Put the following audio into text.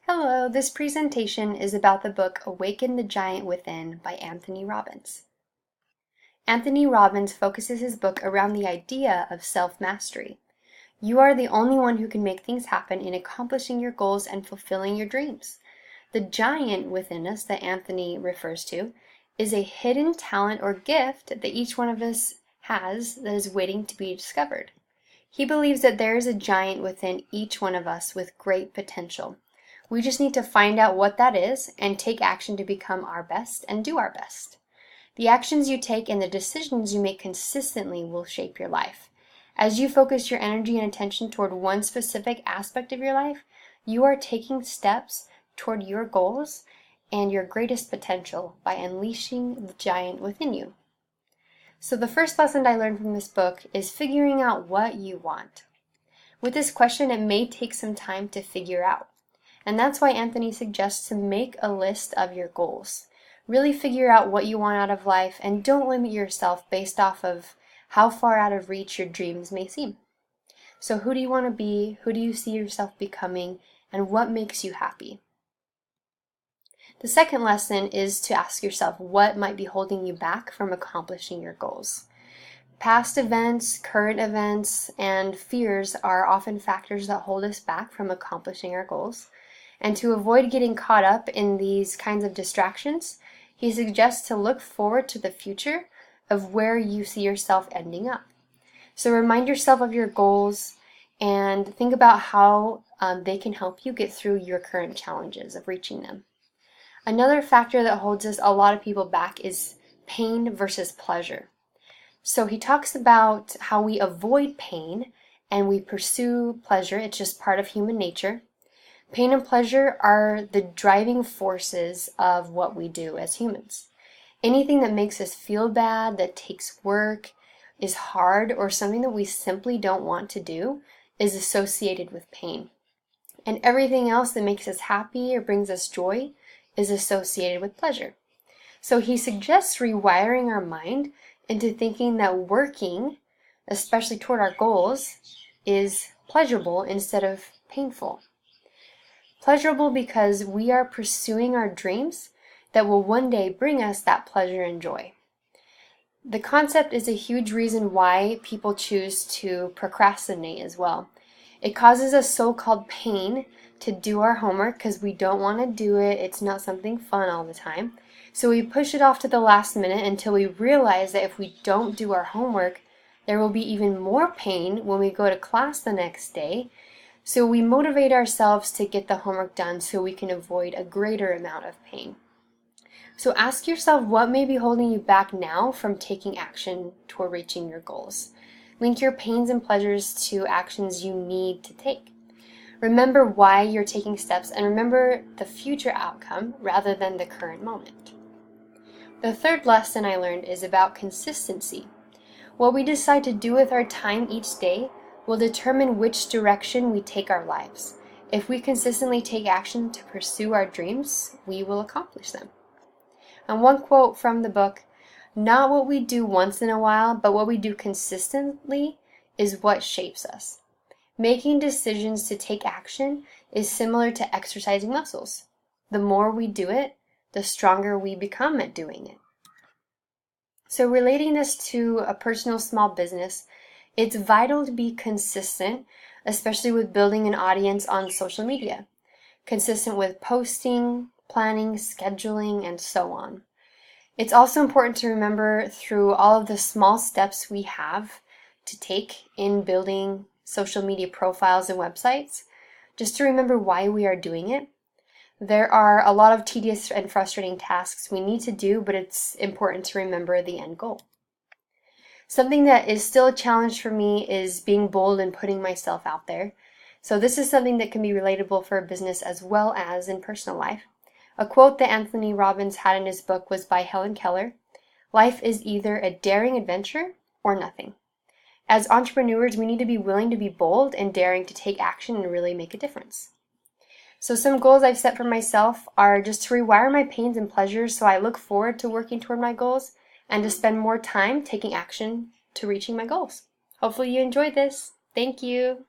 Hello, this presentation is about the book Awaken the Giant Within by Anthony Robbins. Anthony Robbins focuses his book around the idea of self-mastery. You are the only one who can make things happen in accomplishing your goals and fulfilling your dreams. The giant within us that Anthony refers to is a hidden talent or gift that each one of us has that is waiting to be discovered. He believes that there is a giant within each one of us with great potential. We just need to find out what that is and take action to become our best and do our best. The actions you take and the decisions you make consistently will shape your life. As you focus your energy and attention toward one specific aspect of your life, you are taking steps toward your goals and your greatest potential by unleashing the giant within you. So the first lesson I learned from this book is figuring out what you want. With this question, it may take some time to figure out. And that's why Anthony suggests to make a list of your goals. Really figure out what you want out of life and don't limit yourself based off of how far out of reach your dreams may seem. So who do you want to be? Who do you see yourself becoming? And what makes you happy? The second lesson is to ask yourself what might be holding you back from accomplishing your goals. Past events, current events, and fears are often factors that hold us back from accomplishing our goals. And to avoid getting caught up in these kinds of distractions, he suggests to look forward to the future of where you see yourself ending up. So remind yourself of your goals and think about how they can help you get through your current challenges of reaching them. Another factor that holds a lot of people back is pain versus pleasure. So he talks about how we avoid pain and we pursue pleasure. It's just part of human nature. Pain and pleasure are the driving forces of what we do as humans. Anything that makes us feel bad, that takes work, is hard, or something that we simply don't want to do is associated with pain. And everything else that makes us happy or brings us joy is associated with pleasure. So he suggests rewiring our mind into thinking that working, especially toward our goals, is pleasurable instead of painful. Pleasurable because we are pursuing our dreams that will one day bring us that pleasure and joy. The concept is a huge reason why people choose to procrastinate as well. It causes us so-called pain to do our homework because we don't want to do it. It's not something fun all the time. So we push it off to the last minute until we realize that if we don't do our homework, there will be even more pain when we go to class the next day. So we motivate ourselves to get the homework done so we can avoid a greater amount of pain. So ask yourself what may be holding you back now from taking action toward reaching your goals. Link your pains and pleasures to actions you need to take. Remember why you're taking steps and remember the future outcome rather than the current moment. The third lesson I learned is about consistency. What we decide to do with our time each day will determine which direction we take our lives. If we consistently take action to pursue our dreams, we will accomplish them. And one quote from the book, "Not what we do once in a while, but what we do consistently is what shapes us." Making decisions to take action is similar to exercising muscles. The more we do it, the stronger we become at doing it. So relating this to a personal small business, it's vital to be consistent, especially with building an audience on social media. Consistent with posting, planning, scheduling, and so on. It's also important to remember through all of the small steps we have to take in building social media profiles and websites, just to remember why we are doing it. There are a lot of tedious and frustrating tasks we need to do, but it's important to remember the end goal. Something that is still a challenge for me is being bold and putting myself out there. So this is something that can be relatable for a business as well as in personal life. A quote that Anthony Robbins had in his book was by Helen Keller. "Life is either a daring adventure or nothing." As entrepreneurs, we need to be willing to be bold and daring to take action and really make a difference. So some goals I've set for myself are just to rewire my pains and pleasures so I look forward to working toward my goals and to spend more time taking action to reaching my goals. Hopefully you enjoyed this. Thank you.